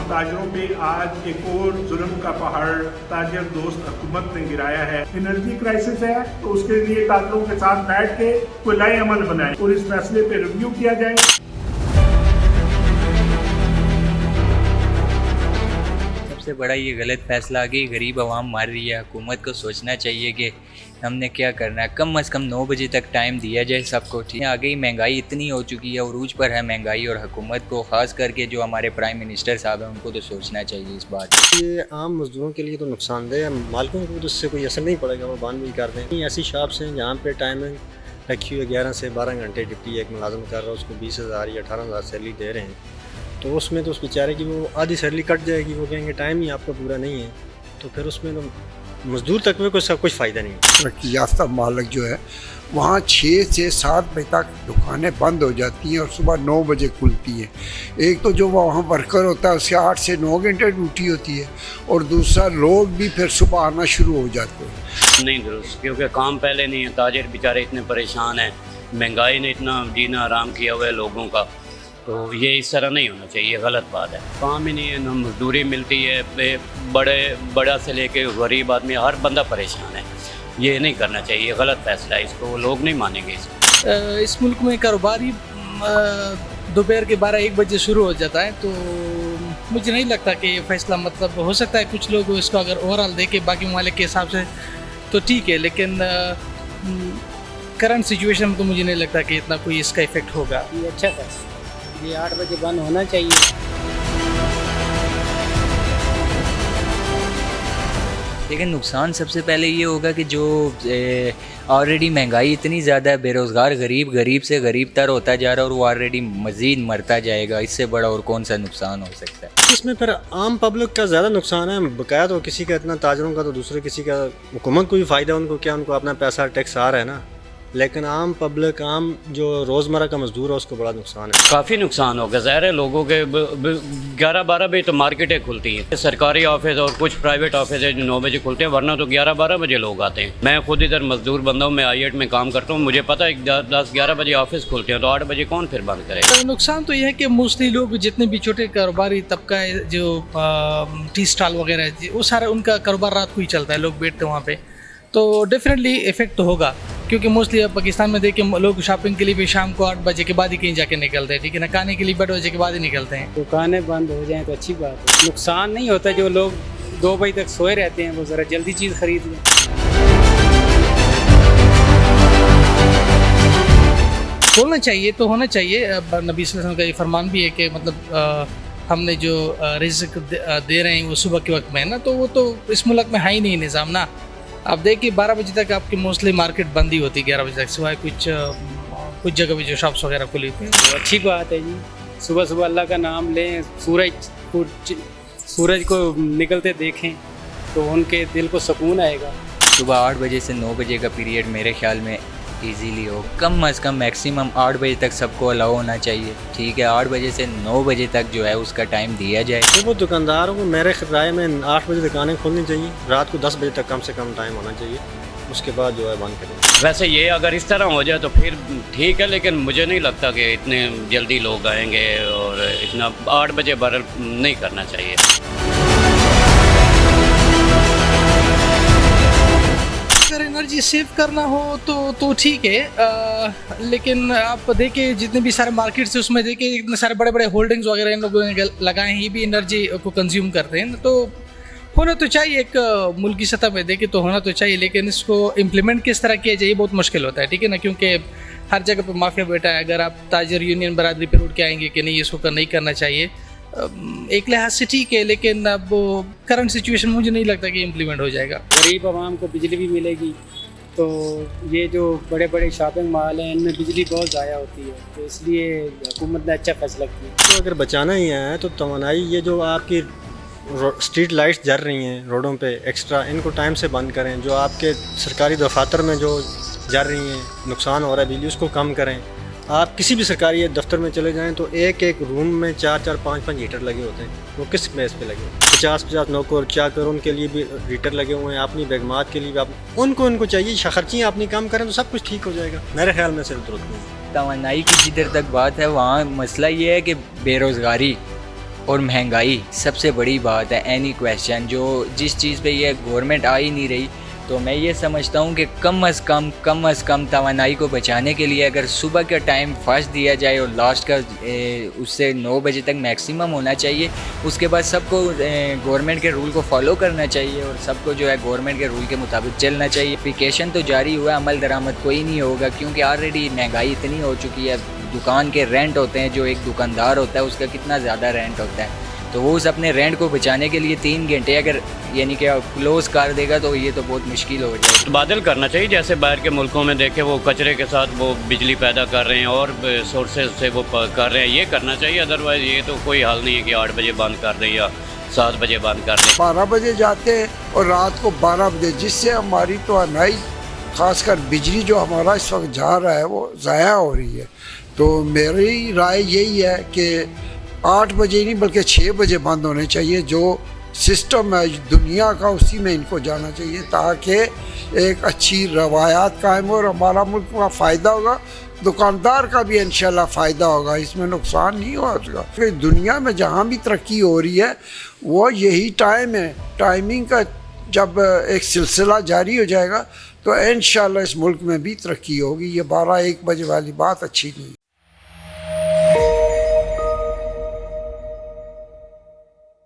ताजरों पे आज एक और जुल्म का पहाड़ ताजर दोस्त हुकूमत ने गिराया है। एनर्जी क्राइसिस है तो उसके लिए ताजरों के साथ बैठ के कोई लाए अमल बनाए और इस फैसले पे रिव्यू किया जाए। सबसे बड़ा ये गलत फैसला कि गरीब आवाम मर रही है। हुकूमत को सोचना चाहिए कि हमने क्या करना है। कम से कम 9 बजे तक टाइम दिया जाए सबको। ठीक है, आगे ही महंगाई इतनी हो चुकी है, उरूज पर है महंगाई, और हुकूमत को ख़ास करके जो हमारे प्राइम मिनिस्टर साहब हैं उनको तो सोचना चाहिए इस बात। ये आम मजदूरों के लिए तो नुकसानदेह है, मालिकों को तो उससे कोई असर नहीं पड़ेगा, वो बंद भी कर दें। ऐसी शॉप्स हैं जहाँ पे टाइमिंग रखी हुई 11 से 12 घंटे ड्यूटी एक मुलाजम कर रहा है, उसको 20,000 या 18,000 सैलरी दे रहे हैं, तो उसमें तो उस बेचारे की वो आधी सैलरी कट जाएगी। वो कहेंगे टाइम ही आपका पूरा नहीं है, तो फिर उसमें तो मजदूर तक में कुछ फ़ायदा नहीं है। तरक्की याफ्ता मालिक जो है वहाँ 6 से 7 बजे तक दुकानें बंद हो जाती हैं और सुबह 9 बजे खुलती हैं। एक तो जो वहाँ वर्कर होता है उसके 8 से 9 घंटे ड्यूटी होती है, और दूसरा लोग भी फिर सुबह आना शुरू हो जाते हैं। नहीं दुरुस्त, क्योंकि काम पहले नहीं है। ताजिर बेचारे इतने परेशान हैं, महंगाई ने इतना जीना आराम किया हुआ है लोगों का, तो ये इस तरह नहीं होना चाहिए, गलत बात है। काम ही नहीं है, ना मजदूरी मिलती है, बड़ा से लेके गरीब आदमी हर बंदा परेशान है। ये नहीं करना चाहिए, गलत फैसला है, इसको लोग नहीं मानेंगे। इस मुल्क में कारोबार ही दोपहर के 12-1 बजे शुरू हो जाता है, तो मुझे नहीं लगता कि ये फैसला, मतलब हो सकता है कुछ लोग इसको अगर ओवरऑल देखें बाकी ममालिक के हिसाब से तो ठीक है, लेकिन करंट सिचुएशन में तो मुझे नहीं लगता कि इतना कोई इसका इफेक्ट होगा। ये अच्छा था, ये 8 बजे बंद होना चाहिए। लेकिन नुकसान सबसे पहले ये होगा कि जो ऑलरेडी महंगाई इतनी ज़्यादा है, बेरोज़गार गरीब से गरीब तर होता जा रहा है और वो ऑलरेडी मज़ीद मरता जाएगा। इससे बड़ा और कौन सा नुकसान हो सकता है। इसमें फिर आम पब्लिक का ज़्यादा नुकसान है। बकाया तो किसी का इतना, ताजरों का तो दूसरे किसी का, हुकूमत को भी फ़ायदा, उनको क्या, उनको अपना पैसा टैक्स आ रहा है ना, लेकिन आम पब्लिक, आम जो रोज़मर्रा का मजदूर है उसको बड़ा नुकसान है। काफ़ी नुकसान होगा। ज़ाहिर है लोगों के 11-12 बजे तो मार्केटें खुलती हैं, सरकारी ऑफिस और कुछ प्राइवेट ऑफिस है जो 9 बजे खुलते हैं, वरना तो 11-12 बजे लोग आते हैं। मैं खुद इधर मजदूर बंदा हूँ, मैं IET में काम करता हूँ, मुझे पता है 10-11 बजे ऑफिस खुलते हैं, तो 8 बजे कौन फिर बंद करेगा। नुकसान तो यह है कि मोस्टली लोग जितने भी छोटे कारोबारी तबका है, जो टी स्टॉल वगैरह है, वो सारा उनका कारोबार रात को ही चलता है, लोग बैठते हैं वहाँ पे, तो डेफिनेटली इफेक्ट तो होगा। क्योंकि मोस्टली अब पाकिस्तान में देखें लोग शॉपिंग के लिए भी शाम को 8 बजे के बाद ही कहीं जाके निकलते हैं, ठीक है ना, खाने के लिए 8 बजे के बाद ही निकलते हैं। दुकानें बंद हो जाएं तो अच्छी बात है, नुकसान नहीं होता। जो लोग 2 बजे तक सोए रहते हैं वो ज़रा जल्दी चीज़ खरीद लें। खोलना चाहिए तो होना चाहिए। नबी सल्लल्लाहु अलैहि वसल्लम का ये फरमान भी है कि मतलब हमने जो रिज़्क़ दे रहे हैं वो सुबह के वक्त में है ना, तो वो तो इस मुल्क में है ही नहीं निज़ाम ना। अब देखिए 12 बजे तक आपकी मोस्टली मार्केट बंद ही होती है, 11 बजे तक, सिवाय कुछ जगह पे जो शॉप्स वगैरह खुली होती हैं। तो अच्छी बात है जी, सुबह सुबह अल्लाह का नाम लें, सूरज को निकलते देखें तो उनके दिल को सुकून आएगा। सुबह 8 बजे से 9 बजे का पीरियड मेरे ख्याल में इजीली हो, कम से कम मैक्सिमम 8 बजे तक सबको अलाउ होना चाहिए। ठीक है, 8 बजे से 9 बजे तक जो है उसका टाइम दिया जाए। तो वो दुकानदारों को मेरे राय में 8 बजे दुकानें खोलनी चाहिए, रात को 10 बजे तक कम से कम टाइम होना चाहिए, उसके बाद जो है बंद करें। वैसे ये अगर इस तरह हो जाए तो फिर ठीक है, लेकिन मुझे नहीं लगता कि इतने जल्दी लोग आएंगे, और इतना 8 बजे बरल नहीं करना चाहिए। अगर एनर्जी सेव करना हो तो ठीक है, लेकिन आप देखिए जितने भी सारे मार्केट्स हैं उसमें देखिए इतने सारे बड़े बड़े होल्डिंग्स वगैरह इन लोगों ने लगाए हैं, ये भी एनर्जी को कंज्यूम करते हैं। तो होना तो चाहिए, एक मुल्क की सतह पे देखें तो होना तो चाहिए, लेकिन इसको इम्प्लीमेंट किस तरह किया जाए बहुत मुश्किल होता है, ठीक है ना, क्योंकि हर जगह पे माफिया बैठा है। अगर आप ताजर यूनियन बरादरी पे उठ के आएंगे कि नहीं इसको नहीं करना चाहिए, एक लिहाज से ठीक है, लेकिन अब करंट सिचुएशन मुझे नहीं लगता कि इम्प्लीमेंट हो जाएगा। गरीब आवाम को बिजली भी मिलेगी, तो ये जो बड़े बड़े शॉपिंग मॉल हैं इनमें बिजली बहुत ज़ाया होती है, तो इसलिए हुकूमत ने अच्छा फैसला किया। तो अगर बचाना ही है तो तवानाई, ये जो आपकी स्ट्रीट लाइट्स जल रही हैं रोडों पे एक्स्ट्रा, इनको टाइम से बंद करें। जो आपके सरकारी दफातर में जो जल रही हैं, नुकसान हो रहा है बिजली, उसको कम करें। आप किसी भी सरकारी दफ्तर में चले जाएं तो एक रूम में 4-4, 5-5 हीटर लगे होते हैं। वो किस बेस पे लगे? 50-50 नौकर चाकर, उनके लिए भी हीटर लगे हुए हैं, अपनी बेगमात के लिए भी। आप उनको चाहिए खर्चियाँ अपनी कम करें तो सब कुछ ठीक हो जाएगा। मेरे ख्याल में सिर्फ दुरुस्त नहीं। तवानाई की जिधर तक बात है वहाँ मसला ये है कि बेरोज़गारी और महंगाई सबसे बड़ी बात है, एनी क्वेश्चन, जो जिस चीज़ पे ये गवर्नमेंट आ ही नहीं रही। तो मैं ये समझता हूँ कि कम अज़ कम तवानाई को बचाने के लिए अगर सुबह का टाइम फर्स्ट दिया जाए और लास्ट का उससे 9 बजे तक मैक्सिमम होना चाहिए। उसके बाद सबको गवर्नमेंट के रूल को फॉलो करना चाहिए और सबको जो है गवर्नमेंट के रूल के मुताबिक चलना चाहिए। एप्लीकेशन तो जारी हुआ, अमल दरामद कोई नहीं होगा, क्योंकि ऑलरेडी महंगाई इतनी हो चुकी है। दुकान के रेंट होते हैं, जो एक दुकानदार होता है उसका कितना ज़्यादा रेंट होता है, तो वो उस अपने रेंट को बचाने के लिए 3 घंटे अगर यानी कि क्लोज़ कर देगा तो ये तो बहुत मुश्किल हो जाएगा। बादल करना चाहिए, जैसे बाहर के मुल्कों में देखे वो कचरे के साथ वो बिजली पैदा कर रहे हैं और सोर्सेज से वो कर रहे हैं, ये करना चाहिए। अदरवाइज़ ये तो कोई हाल नहीं है कि 8 बजे बंद कर दें या 7 बजे बंद कर दें। 12 बजे जाते हैं और रात को 12 बजे, जिससे हमारी तवानाई खासकर बिजली जो हमारा इस वक्त जा रहा है वो ज़ाया हो रही है। तो मेरी राय यही है कि 8 बजे नहीं बल्कि 6 बजे बंद होने चाहिए। जो सिस्टम है दुनिया का उसी में इनको जाना चाहिए, ताकि एक अच्छी रवायात कायम हो और हमारा मुल्क का फ़ायदा होगा, दुकानदार का भी इंशाल्लाह फ़ायदा होगा, इसमें नुकसान नहीं होगा। क्योंकि दुनिया में जहाँ भी तरक्की हो रही है वो यही टाइम है, टाइमिंग का जब एक सिलसिला जारी हो जाएगा तो इंशाल्लाह इस मुल्क में भी तरक्की होगी। ये 12-1 बजे वाली बात अच्छी नहीं है।